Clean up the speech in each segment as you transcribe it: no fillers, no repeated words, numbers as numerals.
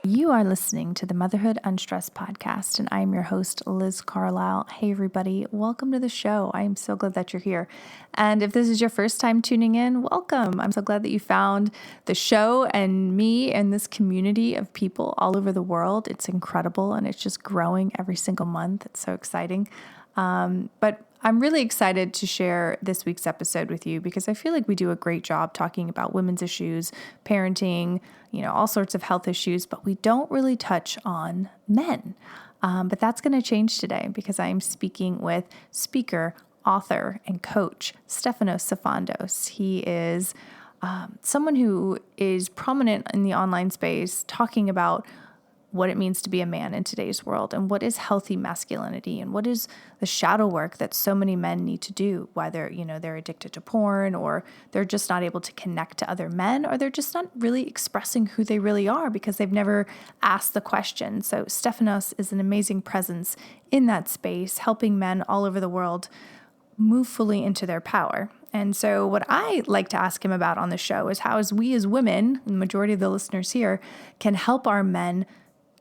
You are listening to the Motherhood Unstressed podcast, and I'm your host, Liz Carlisle. Hey, everybody. Welcome to the show. I'm so glad that you're here. And if this is your first time tuning in, welcome. I'm so glad that you found the show and me and this community of people all over the world. It's incredible, and it's just growing every single month. It's so exciting. But I'm really excited to share this week's episode with you because I feel like we do a great job talking about women's issues, parenting, all sorts of health issues, but we don't really touch on men. But that's going to change today because I'm speaking with speaker, author, and coach Stefanos Sifandos. He is someone who is prominent in the online space talking about what it means to be a man in today's world and what is healthy masculinity and what is the shadow work that so many men need to do, whether, they're addicted to porn or they're just not able to connect to other men or they're just not really expressing who they really are because they've never asked the question. So Stefanos is an amazing presence in that space, helping men all over the world move fully into their power. And so what I like to ask him about on the show is how as we as women, the majority of the listeners here, can help our men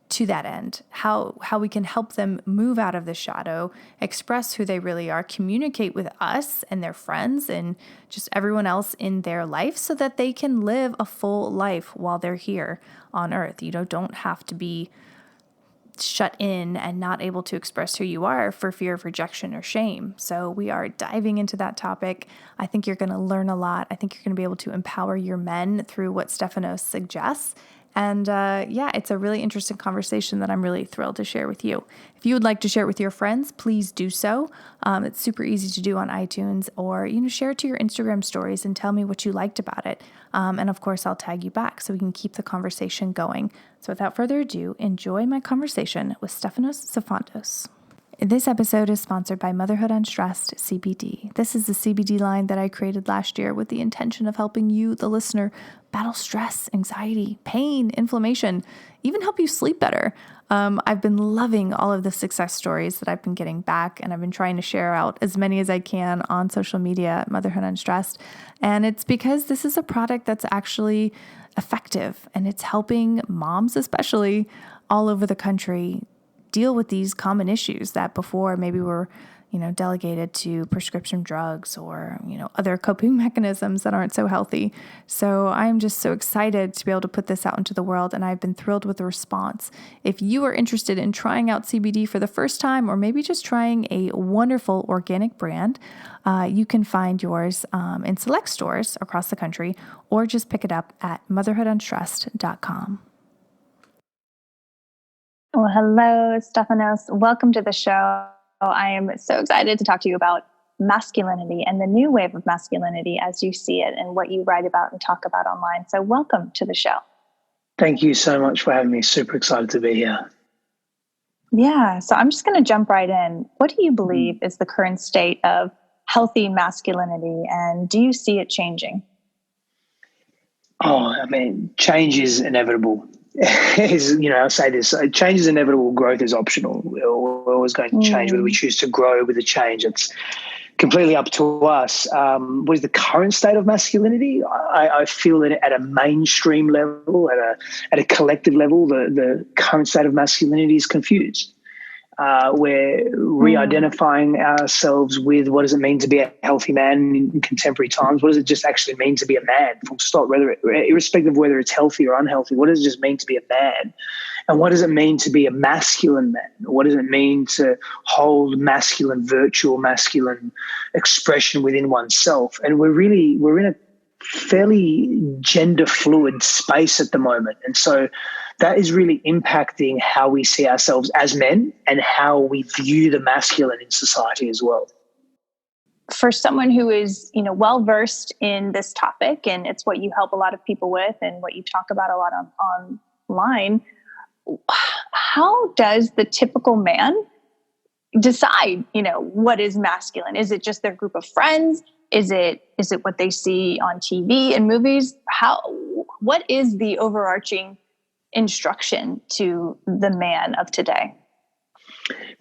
to that end, how we can help them move out of the shadow, express who they really are, communicate with us and their friends and just everyone else in their life so that they can live a full life while they're here on earth. Don't have to be shut in and not able to express who you are for fear of rejection or shame. So we are diving into that topic. I think you're going to learn a lot. I think you're going to be able to empower your men through what Stefanos suggests. And it's a really interesting conversation that I'm really thrilled to share with you. If you would like to share it with your friends, please do so. It's super easy to do on iTunes or, share it to your Instagram stories and tell me what you liked about it. And of course, I'll tag you back so we can keep the conversation going. So without further ado, enjoy my conversation with Stefanos Sifandos. This episode is sponsored by Motherhood Unstressed CBD. This is the CBD line that I created last year with the intention of helping you, the listener, battle stress, anxiety, pain, inflammation, even help you sleep better. I've been loving all of the success stories that I've been getting back, and I've been trying to share out as many as I can on social media at Motherhood Unstressed. And it's because this is a product that's actually effective, and it's helping moms, especially all over the country, deal with these common issues that before maybe were, delegated to prescription drugs or, other coping mechanisms that aren't so healthy. So I'm just so excited to be able to put this out into the world, and I've been thrilled with the response. If you are interested in trying out CBD for the first time or maybe just trying a wonderful organic brand, you can find yours in select stores across the country or just pick it up at motherhoodunstressed.com. Well, hello, Stefanos. Welcome to the show. I am so excited to talk to you about masculinity and the new wave of masculinity as you see it and what you write about and talk about online. So welcome to the show. Thank you so much for having me. Super excited to be here. Yeah, so I'm just going to jump right in. What do you believe is the current state of healthy masculinity, and do you see it changing? Change is inevitable. I'll say this, change is inevitable, growth is optional. We're always going to change, whether we choose to grow with a change. It's completely up to us. What is the current state of masculinity? I feel that at a mainstream level, at a collective level, the current state of masculinity is confused. We're re-identifying ourselves with what does it mean to be a healthy man in contemporary times? What does it just actually mean to be a man? Full stop. Irrespective of whether it's healthy or unhealthy, what does it just mean to be a man? And what does it mean to be a masculine man? What does it mean to hold masculine virtue or masculine expression within oneself? And we're in a fairly gender fluid space at the moment. And so that is really impacting how we see ourselves as men and how we view the masculine in society as well. For someone who is, well-versed in this topic, and it's what you help a lot of people with and what you talk about a lot online, how does the typical man decide, what is masculine? Is it just their group of friends? Is it what they see on TV and movies? What is the overarching instruction to the man of today?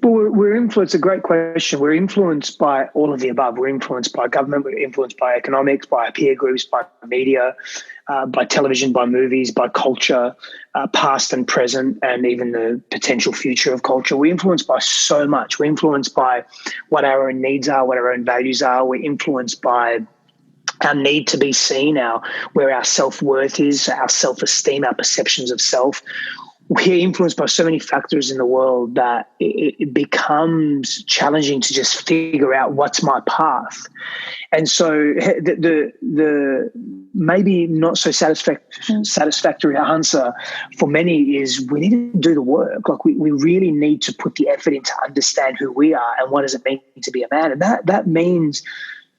Well, we're influenced. A great question. We're influenced by all of the above. We're influenced by government. We're influenced by economics, by our peer groups, by media. by television, by movies, by culture, past and present, and even the potential future of culture. We're influenced by so much. We're influenced by what our own needs are, what our own values are. We're influenced by our need to be seen, where our self-worth is, our self-esteem, our perceptions of self. We're influenced by so many factors in the world that it becomes challenging to just figure out what's my path. And so the maybe not so satisfactory answer for many is we need to do the work. Like we really need to put the effort in to understand who we are and what does it mean to be a man. And that means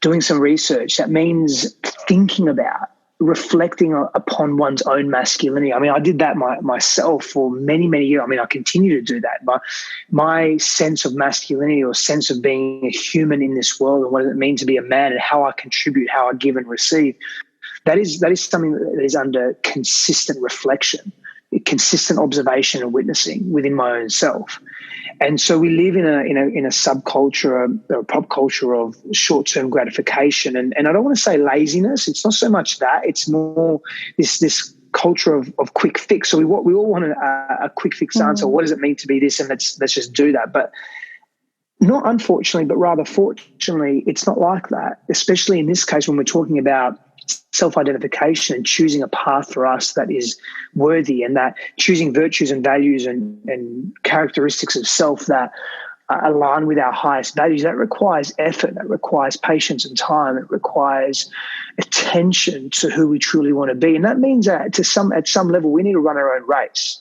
doing some research. That means thinking about, reflecting upon one's own masculinity. I mean, I did that myself for many, many years. I mean, I continue to do that. But my sense of masculinity or sense of being a human in this world and what does it mean to be a man and how I contribute, how I give and receive, that is something that is under consistent reflection, consistent observation and witnessing within my own self. And so we live in a subculture or a pop culture of short-term gratification. And I don't want to say laziness. It's not so much that. It's more this culture of quick fix. So we all want a quick fix answer. What does it mean to be this? And let's just do that. But not unfortunately, but rather fortunately, it's not like that, especially in this case when we're talking about self-identification and choosing a path for us that is worthy, and that choosing virtues and values and characteristics of self that align with our highest values. That requires effort, that requires patience and time, it requires attention to who we truly want to be. And that means that at some level we need to run our own race.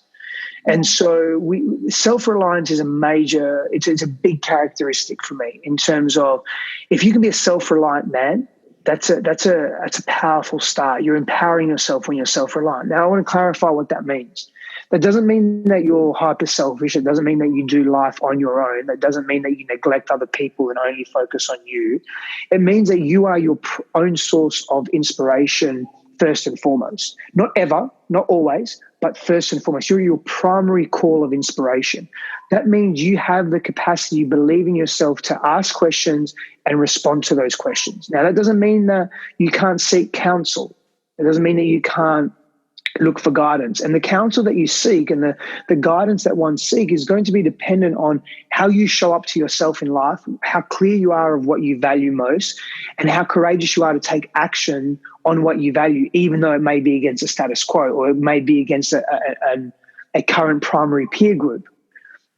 And so self-reliance is it's a big characteristic for me in terms of if you can be a self-reliant man, that's a powerful start. You're empowering yourself when you're self-reliant. Now, I want to clarify what that means. That doesn't mean that you're hyper-selfish. It doesn't mean that you do life on your own. That doesn't mean that you neglect other people and only focus on you. It means that you are your own source of inspiration first and foremost. Not ever, not always, but first and foremost. You're your primary call of inspiration. That means you have the capacity, you believe in yourself to ask questions and respond to those questions. Now, that doesn't mean that you can't seek counsel. It doesn't mean that you can't look for guidance. And the counsel that you seek and the guidance that one seeks is going to be dependent on how you show up to yourself in life, how clear you are of what you value most, and how courageous you are to take action on what you value, even though it may be against a status quo or it may be against a current primary peer group.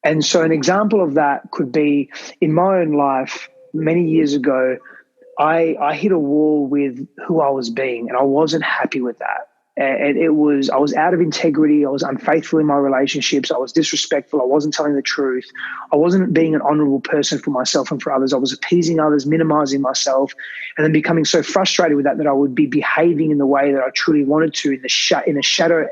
And so an example of that could be in my own life many years ago, I hit a wall with who I was being, and I wasn't happy with that. And I was out of integrity. I was unfaithful in my relationships. I was disrespectful. I wasn't telling the truth. I wasn't being an honorable person for myself and for others. I was appeasing others, minimizing myself, and then becoming so frustrated with that I would be behaving in the way that I truly wanted to in a shadow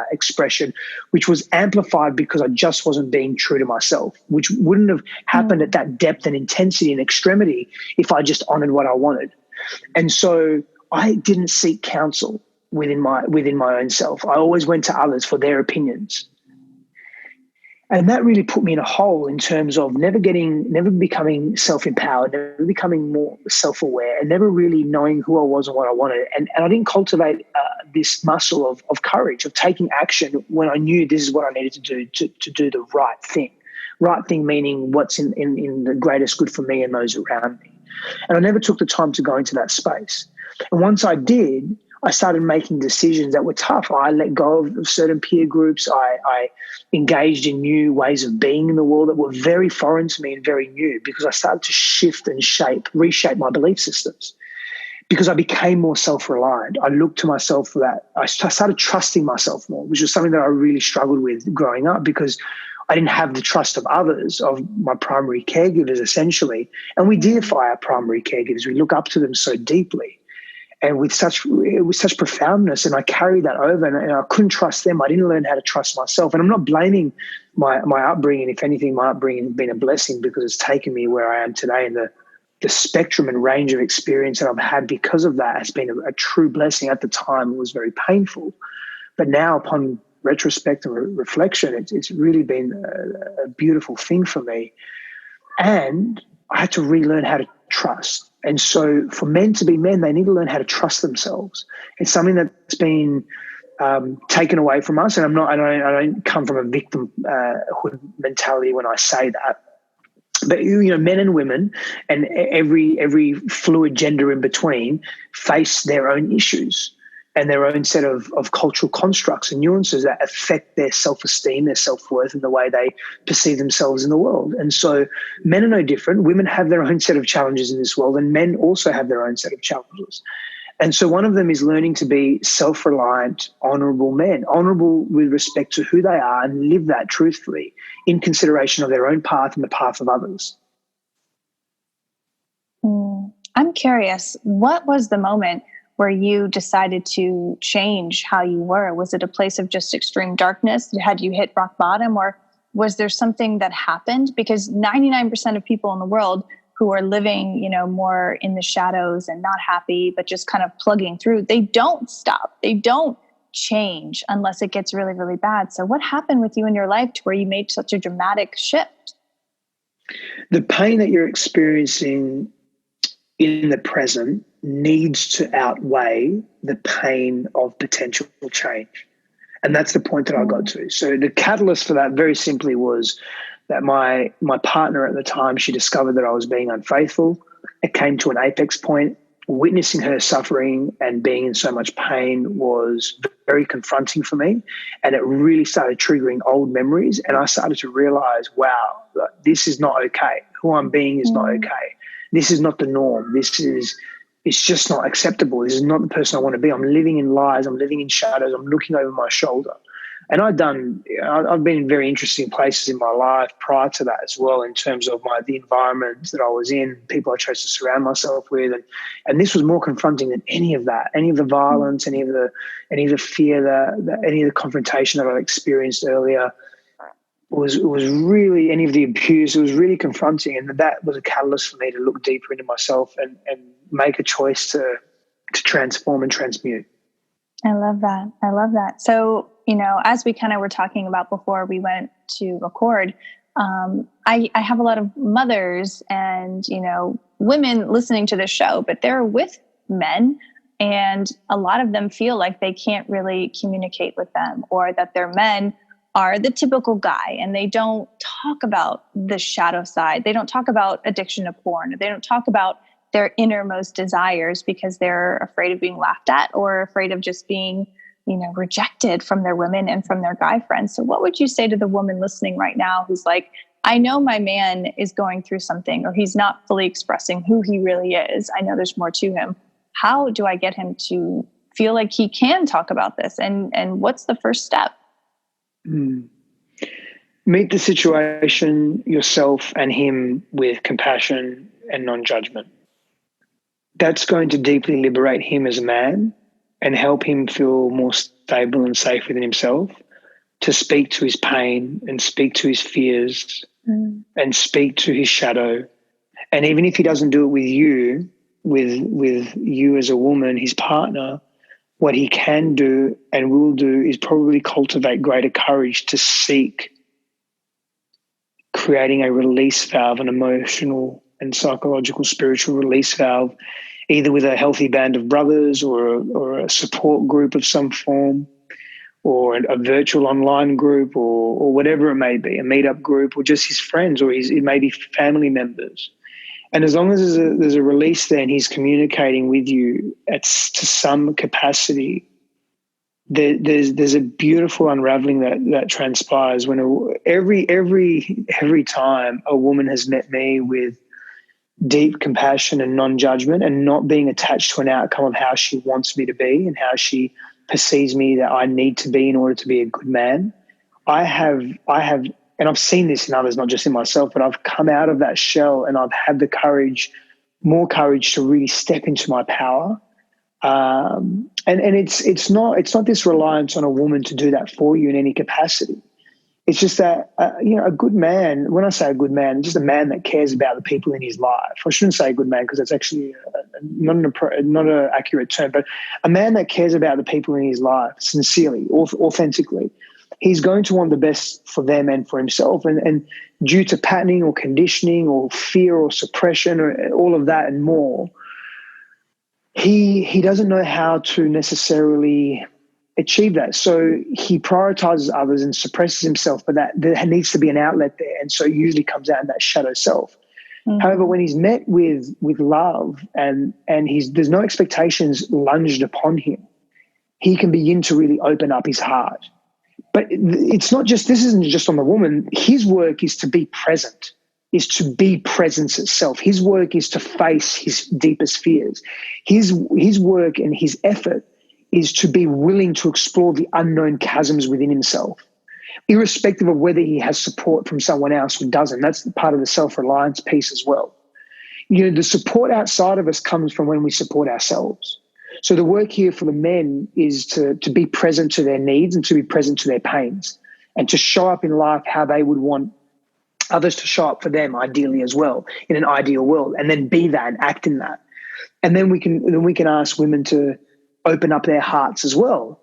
expression, which was amplified because I just wasn't being true to myself, which wouldn't have happened at that depth and intensity and extremity if I just honored what I wanted. And so I didn't seek counsel within my own self. I always went to others for their opinions. And that really put me in a hole in terms of never becoming self-empowered, never becoming more self-aware, and never really knowing who I was and what I wanted. And I didn't cultivate this muscle of courage, of taking action when I knew this is what I needed to do to do the right thing. Right thing meaning what's in the greatest good for me and those around me. And I never took the time to go into that space. And once I did, I started making decisions that were tough. I let go of certain peer groups. I engaged in new ways of being in the world that were very foreign to me and very new, because I started to shift and reshape my belief systems, because I became more self-reliant. I looked to myself for that. I started trusting myself more, which was something that I really struggled with growing up, because I didn't have the trust of others, of my primary caregivers, essentially. And we deify our primary caregivers. We look up to them so deeply. And with such profoundness, and I carried that over, and I couldn't trust them. I didn't learn how to trust myself. And I'm not blaming my upbringing. If anything, my upbringing has been a blessing, because it's taken me where I am today. And the spectrum and range of experience that I've had because of that has been a true blessing. At the time, it was very painful. But now, upon retrospect and reflection, it's really been a beautiful thing for me. And I had to relearn how to trust. And so for men to be men, they need to learn how to trust themselves. It's something that's been taken away from us. And I don't come from a victimhood mentality when I say that. But, men and women and every fluid gender in between face their own issues and their own set of cultural constructs and nuances that affect their self-esteem, their self-worth, and the way they perceive themselves in the world. And so men are no different. Women have their own set of challenges in this world, and men also have their own set of challenges. And so one of them is learning to be self-reliant, honourable men, honourable with respect to who they are, and live that truthfully in consideration of their own path and the path of others. I'm curious, what was the moment where you decided to change how you were? Was it a place of just extreme darkness? Had you hit rock bottom, or was there something that happened? Because 99% of people in the world who are living, more in the shadows and not happy, but just kind of plugging through, they don't stop. They don't change unless it gets really, really bad. So what happened with you in your life to where you made such a dramatic shift? The pain that you're experiencing in the present needs to outweigh the pain of potential change. And that's the point that I got to. So the catalyst for that very simply was that my partner at the time, she discovered that I was being unfaithful. It came to an apex point. Witnessing her suffering and being in so much pain was very confronting for me. And it really started triggering old memories. And I started to realize, wow, this is not okay. Who I'm being is not okay. This is not the norm. It's just not acceptable. This is not the person I want to be. I'm living in lies. I'm living in shadows. I'm looking over my shoulder. And I've been in very interesting places in my life prior to that as well, in terms of the environment that I was in, people I chose to surround myself with. And this was more confronting than any of that, any of the violence, any of the fear, any of the confrontation that I experienced earlier. Was really any of the abuse. It was really confronting, and that was a catalyst for me to look deeper into myself and make a choice to transform and transmute. I love that. So, as we kind of were talking about before we went to record, I have a lot of mothers and, women listening to this show, but they're with men, and a lot of them feel like they can't really communicate with them, or that their men are the typical guy, and they don't talk about the shadow side. They don't talk about addiction to porn. They don't talk about their innermost desires because they're afraid of being laughed at, or afraid of just being, rejected from their women and from their guy friends. So what would you say to the woman listening right now who's like, I know my man is going through something, or he's not fully expressing who he really is. I know there's more to him. How do I get him to feel like he can talk about this? And what's the first step? Meet the situation, yourself and him, with compassion and non-judgment. That's going to deeply liberate him as a man and help him feel more stable and safe within himself, to speak to his pain and speak to his fears and speak to his shadow. And even if he doesn't do it with you, with you as a woman, his partner, what he can do and will do is probably cultivate greater courage to seek creating a release valve, an emotional and psychological, spiritual release valve, either with a healthy band of brothers or a support group of some form, or a virtual online group, or whatever it may be, a meetup group, or just his friends, or it may be family members. And as long as there's a release there and he's communicating with you to some capacity, there's a beautiful unraveling that transpires when every time a woman has met me with deep compassion and non-judgment, and not being attached to an outcome of how she wants me to be and how she perceives me that I need to be in order to be a good man. I have, and I've seen this in others, not just in myself, but I've come out of that shell and I've had the courage, more courage, to really step into my power. And it's not this reliance on a woman to do that for you in any capacity. It's just that, a good man, when I say a good man, just a man that cares about the people in his life. I shouldn't say a good man because that's actually not an accurate term, but a man that cares about the people in his life sincerely, authentically. he's going to want the best for them and for himself. And due to patterning or conditioning or fear or suppression or all of that and more, he doesn't know how to necessarily achieve that. So he prioritizes others and suppresses himself, but that there needs to be an outlet there. And so it usually comes out in that shadow self. Mm-hmm. However, when he's met with love and there's no expectations lunged upon him, he can begin to really open up his heart. But it's not just, this isn't just on the woman. His work is to be present, is to be presence itself. His work is to face his deepest fears. His work and his effort is to be willing to explore the unknown chasms within himself, irrespective of whether he has support from someone else or doesn't. That's part of the self-reliance piece as well. You know, the support outside of us comes from when we support ourselves. So the work here for the men is to be present to their needs and to be present to their pains and to show up in life how they would want others to show up for them, ideally as well, in an ideal world, and then be that and act in that. And then we can ask women to open up their hearts as well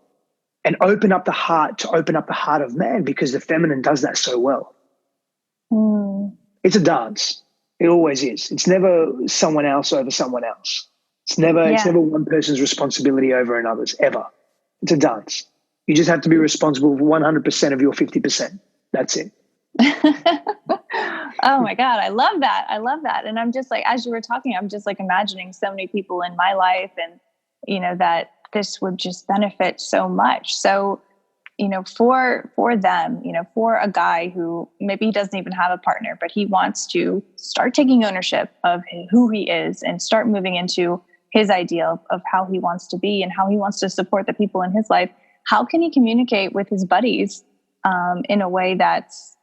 and open up the heart to open up the heart of man, because the feminine does that so well. It's a dance. It always is. It's never someone else over someone else. It's never one person's responsibility over another's, ever. It's a dance. You just have to be responsible for 100% of your 50%. That's it. Oh my God. I love that. I love that. And I'm just like, as you were talking, I'm just like imagining so many people in my life and, you know, that this would just benefit so much. So, you know, for them, you know, for a guy who maybe he doesn't even have a partner, but he wants to start taking ownership of who he is and start moving into his ideal of how he wants to be and how he wants to support the people in his life, how can he communicate with his buddies in a way that's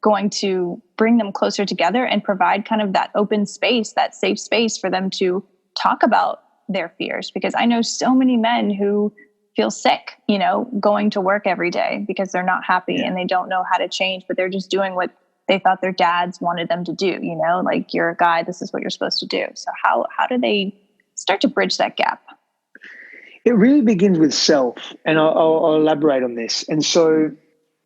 going to bring them closer together and provide kind of that open space, that safe space for them to talk about their fears? Because I know so many men who feel sick, you know, going to work every day because they're not happy and they don't know how to change, but they're just doing what they thought their dads wanted them to do, you know, like, you're a guy, this is what you're supposed to do. So how do they start to bridge that gap? It really begins with self, and I'll elaborate on this. And so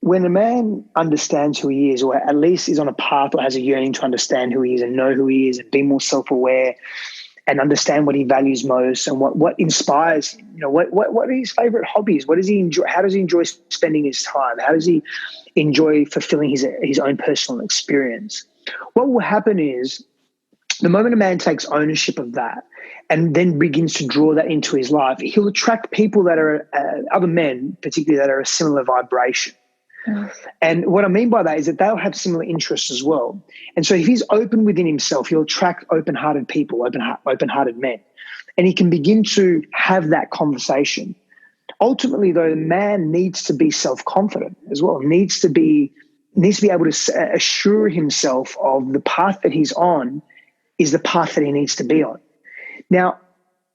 when a man understands who he is, or at least is on a path or has a yearning to understand who he is and know who he is and be more self-aware and understand what he values most and what inspires him, you know, what are his favorite hobbies? What does he enjoy? How does he enjoy spending his time? How does he enjoy fulfilling his own personal experience? What will happen is, the moment a man takes ownership of that and then begins to draw that into his life, he'll attract people that are, other men particularly, that are a similar vibration. And what I mean by that is that they'll have similar interests as well. And so if he's open within himself, he'll attract open-hearted people, open-hearted men. And he can begin to have that conversation. Ultimately, though, the man needs to be self-confident as well, needs to be able to assure himself of the path that he's on is the path that he needs to be on. Now,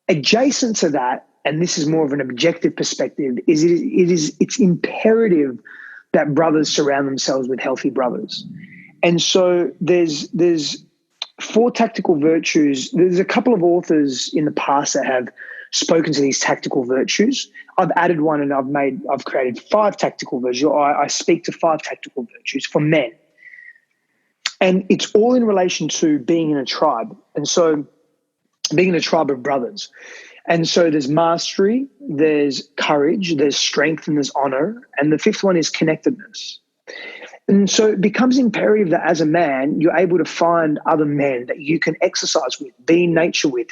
adjacent to that, and this is more of an objective perspective, it's imperative that brothers surround themselves with healthy brothers. And so there's 4 tactical virtues. There's a couple of authors in the past that have spoken to these tactical virtues. I've added one and I've created 5 tactical virtues. I speak to 5 tactical virtues for men. And it's all in relation to being in a tribe. And so being in a tribe of brothers. And so there's mastery, there's courage, there's strength, and there's honor. And the 5th one is connectedness. And so it becomes imperative that as a man, you're able to find other men that you can exercise with, be in nature with,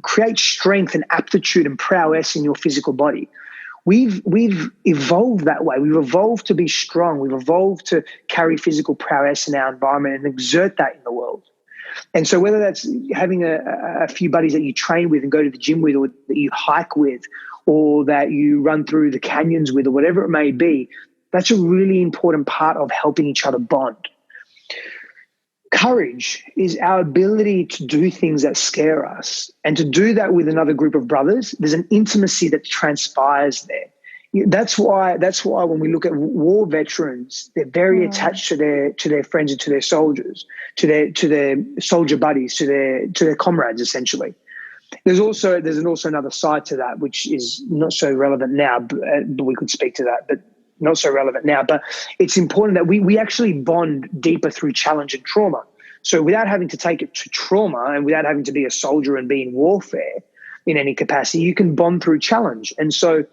create strength and aptitude and prowess in your physical body. We've evolved that way. We've evolved to be strong. We've evolved to carry physical prowess in our environment and exert that in the world. And so whether that's having a few buddies that you train with and go to the gym with, or that you hike with, or that you run through the canyons with, or whatever it may be, that's a really important part of helping each other bond. Courage is our ability to do things that scare us, and to do that with another group of brothers. There's an intimacy that transpires there. That's why when we look at war veterans, they're very attached to their friends and to their soldiers, to their soldier buddies, to their comrades, essentially. There's also another side to that, which is not so relevant now, but we could speak to that. But not so relevant now, but it's important that we actually bond deeper through challenge and trauma. So without having to take it to trauma and without having to be a soldier and be in warfare in any capacity, you can bond through challenge. And so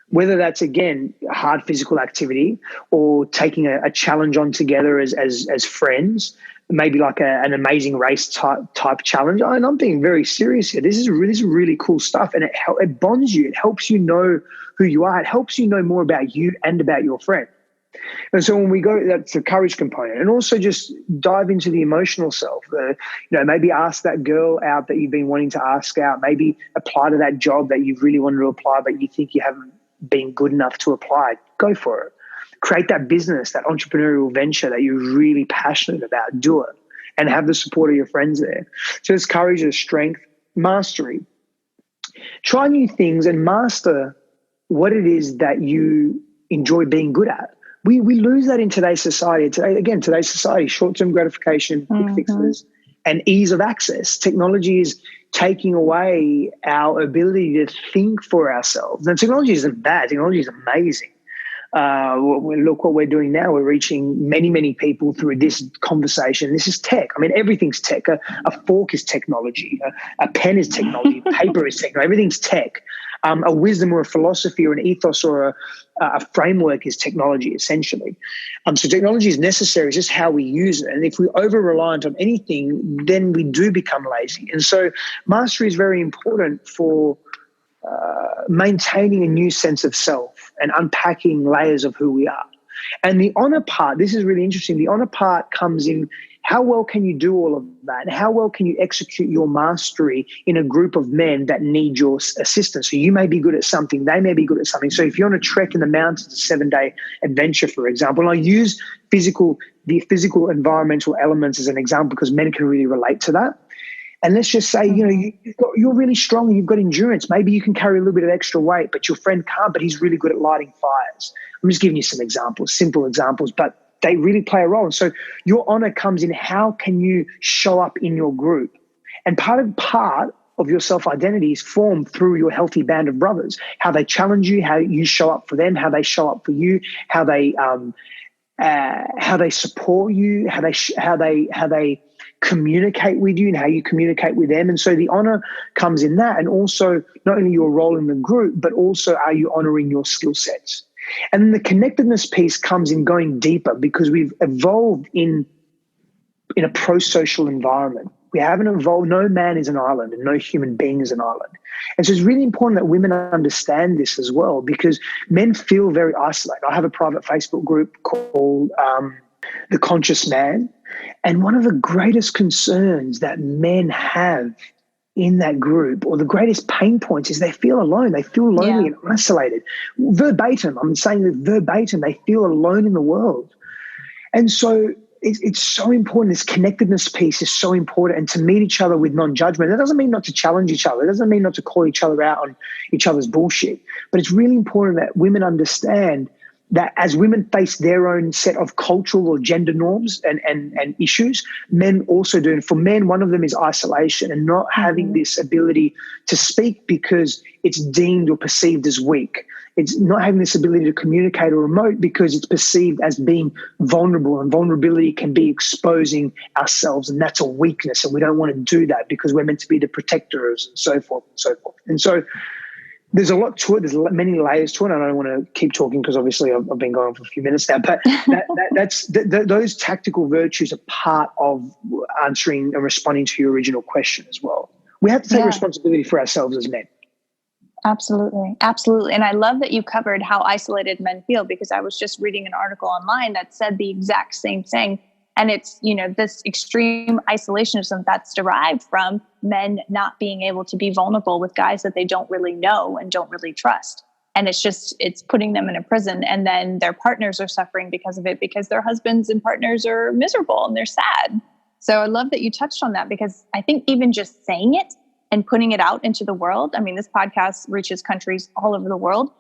whether that's, again, hard physical activity or taking a challenge on together as friends, maybe like an amazing race type challenge. And I'm being very serious here. This is really cool stuff. And it bonds you. It helps you know who you are. It helps you know more about you and about your friend. And so when we go, that's the courage component. And also just dive into the emotional self. Maybe ask that girl out that you've been wanting to ask out. Maybe apply to that job that you've really wanted to apply, but you think you haven't been good enough to apply. Go for it. Create that business, that entrepreneurial venture that you're really passionate about. Do it and have the support of your friends there. So it's courage, it's strength, mastery. Try new things and master what it is that you enjoy being good at. We lose that in today's society. Today's society, short-term gratification, quick fixes, and ease of access. Technology is taking away our ability to think for ourselves. And technology isn't bad. Technology is amazing. Look what we're doing now. We're reaching many, many people through this conversation. This is tech. I mean, everything's tech. A fork is technology. A pen is technology. Paper is technology. Everything's tech. A wisdom or a philosophy or an ethos or a framework is technology, essentially. So technology is necessary. It's just how we use it. And if we're over-reliant on anything, then we do become lazy. And so mastery is very important for maintaining a new sense of self and unpacking layers of who we are. And the honor part, this is really interesting. The honor part comes in how well can you do all of that? And how well can you execute your mastery in a group of men that need your assistance? So you may be good at something, they may be good at something. So if you're on a trek in the mountains, a 7-day adventure, for example, and I use the physical environmental elements as an example because men can really relate to that. And let's just say, you're really strong and you've got endurance. Maybe you can carry a little bit of extra weight, but your friend can't, but he's really good at lighting fires. I'm just giving you some examples, simple examples, but they really play a role. And so your honor comes in how can you show up in your group? And part of your self-identity is formed through your healthy band of brothers, how they challenge you, how you show up for them, how they show up for you, how they support you, how they communicate with you and how you communicate with them. And so the honor comes in that. And also not only your role in the group, but also are you honoring your skill sets? And then the connectedness piece comes in going deeper because we've evolved in a pro-social environment. We haven't evolved. No man is an island and no human being is an island. And so it's really important that women understand this as well because men feel very isolated. I have a private Facebook group called The Conscious Man. And one of the greatest concerns that men have in that group or the greatest pain points is they feel alone. They feel lonely and isolated. Verbatim, I'm saying that verbatim, they feel alone in the world. And so it's so important. This connectedness piece is so important and to meet each other with non-judgment. That doesn't mean not to challenge each other. It doesn't mean not to call each other out on each other's bullshit. But it's really important that women understand that as women face their own set of cultural or gender norms and issues, men also do. And for men, one of them is isolation and not having this ability to speak because it's deemed or perceived as weak. It's not having this ability to communicate or emote because it's perceived as being vulnerable, and vulnerability can be exposing ourselves, and that's a weakness, and we don't want to do that because we're meant to be the protectors and so forth and so forth. And so there's a lot to it. There's many layers to it. I don't want to keep talking because obviously I've been going for a few minutes now, but those tactical virtues are part of answering and responding to your original question as well. We have to take responsibility for ourselves as men. Absolutely. Absolutely. And I love that you covered how isolated men feel because I was just reading an article online that said the exact same thing. And it's, this extreme isolationism that's derived from men not being able to be vulnerable with guys that they don't really know and don't really trust. And it's putting them in a prison. And then their partners are suffering because of it, because their husbands and partners are miserable and they're sad. So I love that you touched on that because I think even just saying it and putting it out into the world, I mean, this podcast reaches countries all over the world.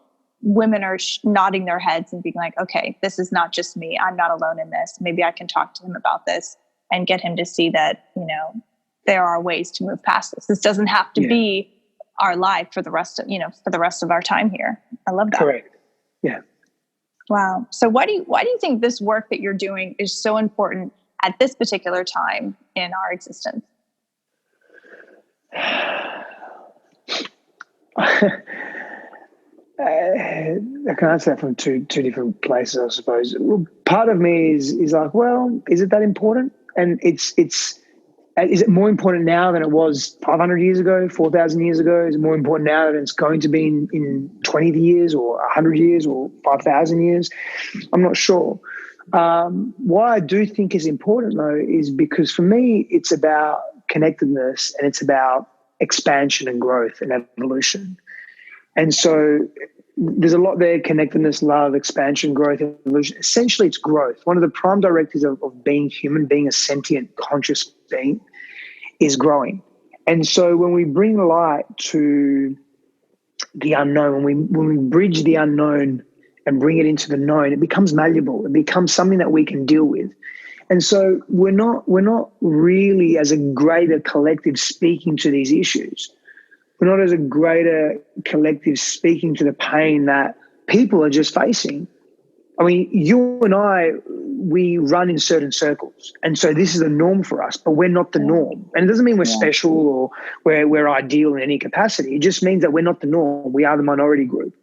Women are nodding their heads and being like, okay, this is not just me. I'm not alone in this. Maybe I can talk to him about this and get him to see that, there are ways to move past this. This doesn't have to be our life for the rest of our time here. I love that. Correct. Yeah. Wow. So why do you think this work that you're doing is so important at this particular time in our existence? I can answer that from two different places, I suppose. Well, part of me is like, well, is it that important? And is it more important now than it was 500 years ago, 4,000 years ago? Is it more important now than it's going to be in 20 years or 100 years or 5,000 years? I'm not sure. Why I do think is important, though, is because for me, it's about connectedness and it's about expansion and growth and evolution. And so there's a lot there: connectedness, love, expansion, growth, evolution. Essentially, it's growth. One of the prime directives of being human, being a sentient, conscious being, is growing. And so when we bring light to the unknown, when we bridge the unknown and bring it into the known, it becomes malleable. It becomes something that we can deal with. And so we're not really, as a greater collective, speaking to these issues. We're not as a greater collective speaking to the pain that people are just facing. I mean, you and I, we run in certain circles. And so this is the norm for us, but we're not the norm. And it doesn't mean we're special or we're ideal in any capacity. It just means that we're not the norm. We are the minority group.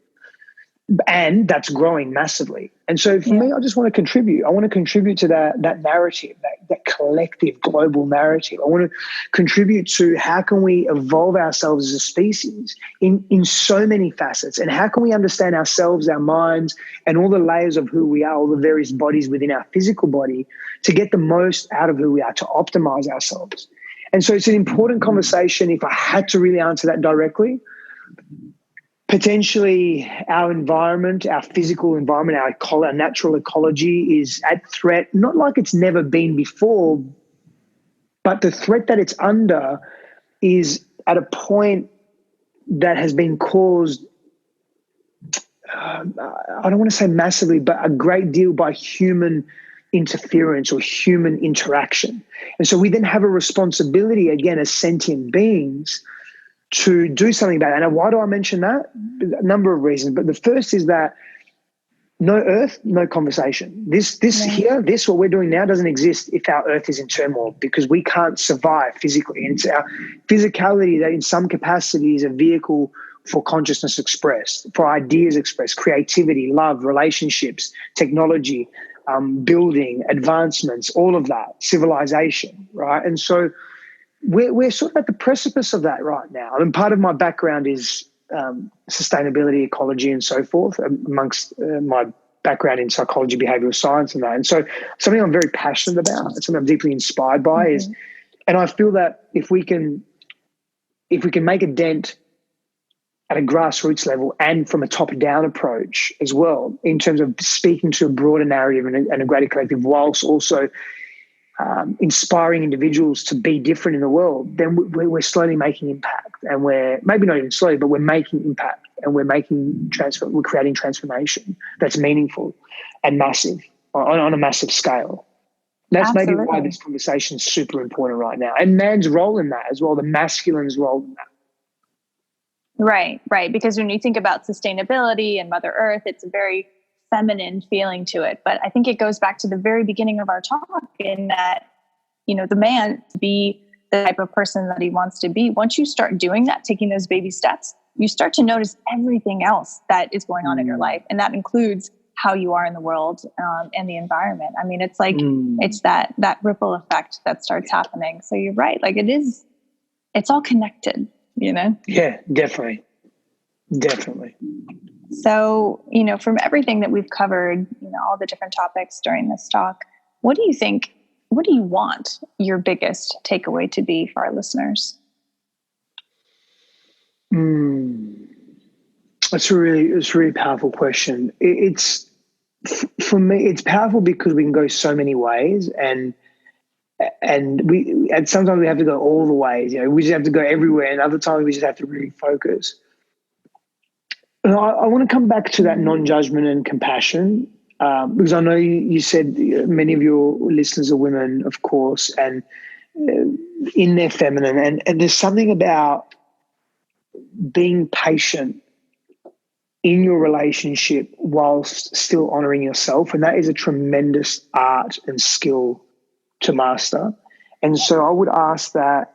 And that's growing massively. And so for me, I just want to contribute. I want to contribute to that narrative, that collective global narrative. I want to contribute to how can we evolve ourselves as a species in so many facets, and how can we understand ourselves, our minds, and all the layers of who we are, all the various bodies within our physical body, to get the most out of who we are, to optimize ourselves. And so it's an important conversation. If I had to really answer that directly, potentially our environment, our physical environment, our natural ecology is at threat, not like it's never been before, but the threat that it's under is at a point that has been caused, I don't want to say massively, but a great deal by human interference or human interaction. And so we then have a responsibility, again, as sentient beings, to do something about it. And why do I mention that? A number of reasons. But the first is that no Earth, no conversation. This what we're doing now doesn't exist if our Earth is in turmoil, because we can't survive physically. And it's our physicality that in some capacity is a vehicle for consciousness expressed, for ideas expressed, creativity, love, relationships, technology, building, advancements, all of that, civilization, right? And so we're sort of at the precipice of that right now. And part of my background is sustainability, ecology, and so forth, amongst my background in psychology, behavioral science, and that. And so something I'm very passionate about, and something I'm deeply inspired by is, and I feel that if we can make a dent at a grassroots level and from a top-down approach as well, in terms of speaking to a broader narrative and a greater collective, whilst also inspiring individuals to be different in the world, then we're slowly making impact. And we're maybe not even slowly, but we're making impact, and we're creating transformation that's meaningful and massive on a massive scale. That's Absolutely. Maybe why this conversation is super important right now. And man's role in that as well, the masculine's role in that. Right. Because when you think about sustainability and Mother Earth, it's a very feminine feeling to it. But I think it goes back to the very beginning of our talk, in that, the man to be the type of person that he wants to be. Once you start doing that, taking those baby steps, you start to notice everything else that is going on in your life. And that includes how you are in the world and the environment. I mean, it's like, it's that ripple effect that starts happening. So you're right. Like it's all connected, Yeah, definitely. So, from everything that we've covered, all the different topics during this talk, what do you want your biggest takeaway to be for our listeners? It's a really powerful question. For me, it's powerful because we can go so many ways, and sometimes we have to go all the ways. We just have to go everywhere, and other times we just have to really focus. I want to come back to that non-judgment and compassion, because I know you said many of your listeners are women, of course, and in their feminine. And there's something about being patient in your relationship whilst still honoring yourself. And that is a tremendous art and skill to master. And so I would ask that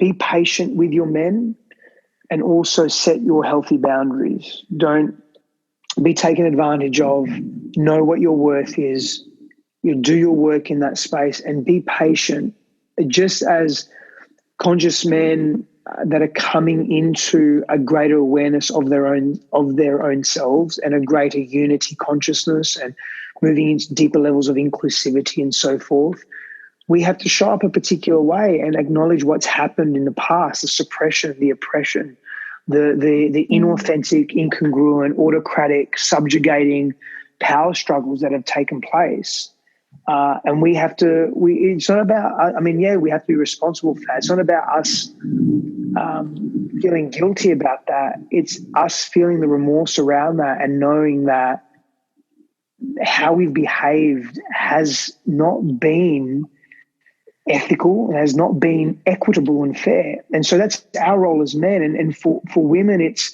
be patient with your men and also set your healthy boundaries. Don't be taken advantage of. Know what your worth is. You do your work in that space and be patient. Just as conscious men that are coming into a greater awareness of their own selves and a greater unity consciousness and moving into deeper levels of inclusivity and so forth, we have to show up a particular way and acknowledge what's happened in the past, the suppression, the oppression, the inauthentic, incongruent, autocratic, subjugating power struggles that have taken place. And we have to, it's not about, we have to be responsible for that. It's not about us feeling guilty about that. It's us feeling the remorse around that and knowing that how we've behaved has not been ethical and has not been equitable and fair. And so that's our role as men. And for women, it's,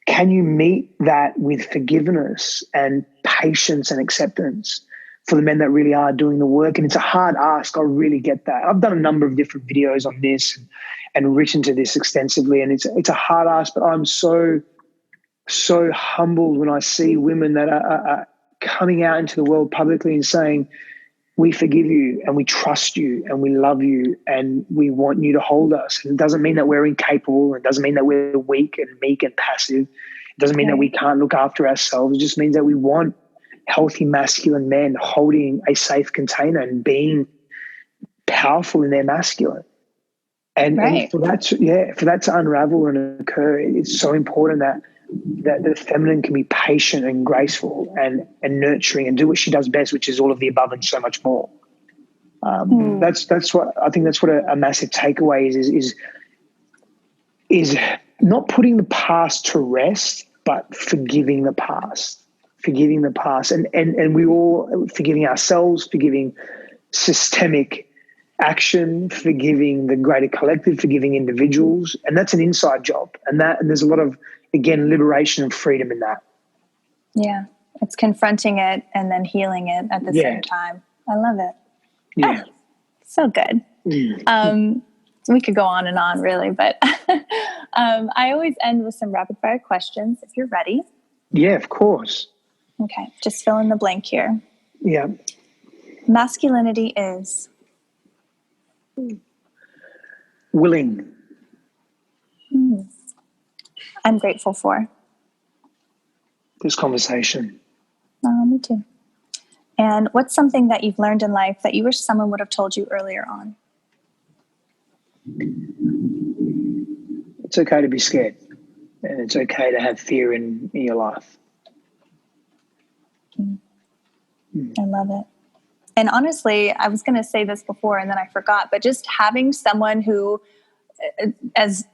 can you meet that with forgiveness and patience and acceptance for the men that really are doing the work? And it's a hard ask. I really get that. I've done a number of different videos on this and written to this extensively. And it's a hard ask, but I'm so humbled when I see women that are coming out into the world publicly and saying, we forgive you and we trust you and we love you and we want you to hold us. And it doesn't mean that we're incapable. It doesn't mean that we're weak and meek and passive. It doesn't mean that we can't look after ourselves. It just means that we want healthy masculine men holding a safe container and being powerful in their masculine. And for that to unravel and occur, it's so important that the feminine can be patient and graceful and nurturing and do what she does best, which is all of the above and so much more. That's what I think. That's what a massive takeaway is not putting the past to rest, but forgiving the past, and we all forgiving ourselves, forgiving systemic action, forgiving the greater collective, forgiving individuals, and that's an inside job. And there's a lot of, again, liberation and freedom in that. Yeah, it's confronting it and then healing it at the same time. I love it. Yeah, so good. We could go on and on, really, but I always end with some rapid fire questions. If you're ready. Yeah, of course. Okay, just fill in the blank here. Yeah. Masculinity is willing. I'm grateful for this conversation. Me too. And what's something that you've learned in life that you wish someone would have told you earlier on? It's okay to be scared, and it's okay to have fear in your life. I love it. And honestly, I was going to say this before and then I forgot, but just having someone who, as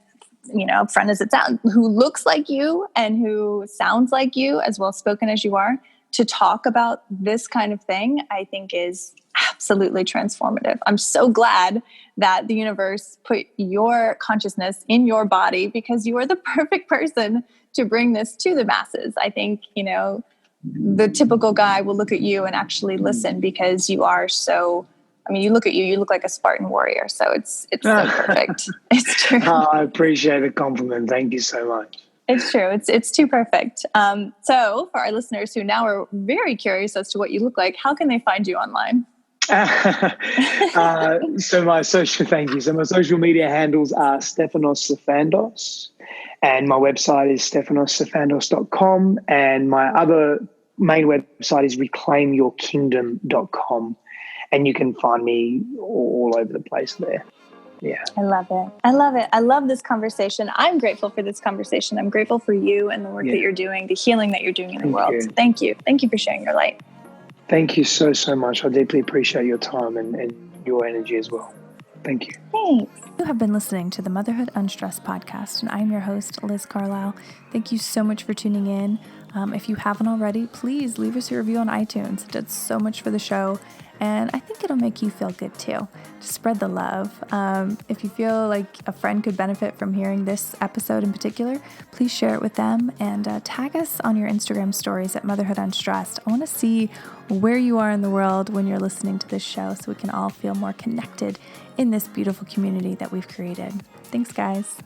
friend as it sounds, who looks like you and who sounds like you, as well spoken as you are, to talk about this kind of thing, I think is absolutely transformative. I'm so glad that the universe put your consciousness in your body, because you are the perfect person to bring this to the masses. I think, the typical guy will look at you and actually listen, because you are so, you look at you look like a Spartan warrior. So it's so perfect. It's true. I appreciate the compliment. Thank you so much. It's true. It's too perfect. So for our listeners who now are very curious as to what you look like, how can they find you online? So my social media handles are Stefanos Sifandos, and my website is stefanossifandos.com, and my other main website is reclaimyourkingdom.com, and you can find me all over the place there. Yeah. I love it. I love it. I love this conversation. I'm grateful for this conversation. I'm grateful for you and the work that you're doing, the healing that you're doing in the world. So thank you. Thank you for sharing your light. Thank you so much. I deeply appreciate your time and your energy as well. Thank you. Thanks. You have been listening to the Motherhood Unstressed podcast, and I'm your host, Liz Carlisle. Thank you so much for tuning in. If you haven't already, please leave us a review on iTunes. It does so much for the show, and I think it'll make you feel good too. To spread the love. If you feel like a friend could benefit from hearing this episode in particular, please share it with them and tag us on your Instagram stories at Motherhood Unstressed. I want to see where you are in the world when you're listening to this show so we can all feel more connected in this beautiful community that we've created. Thanks, guys.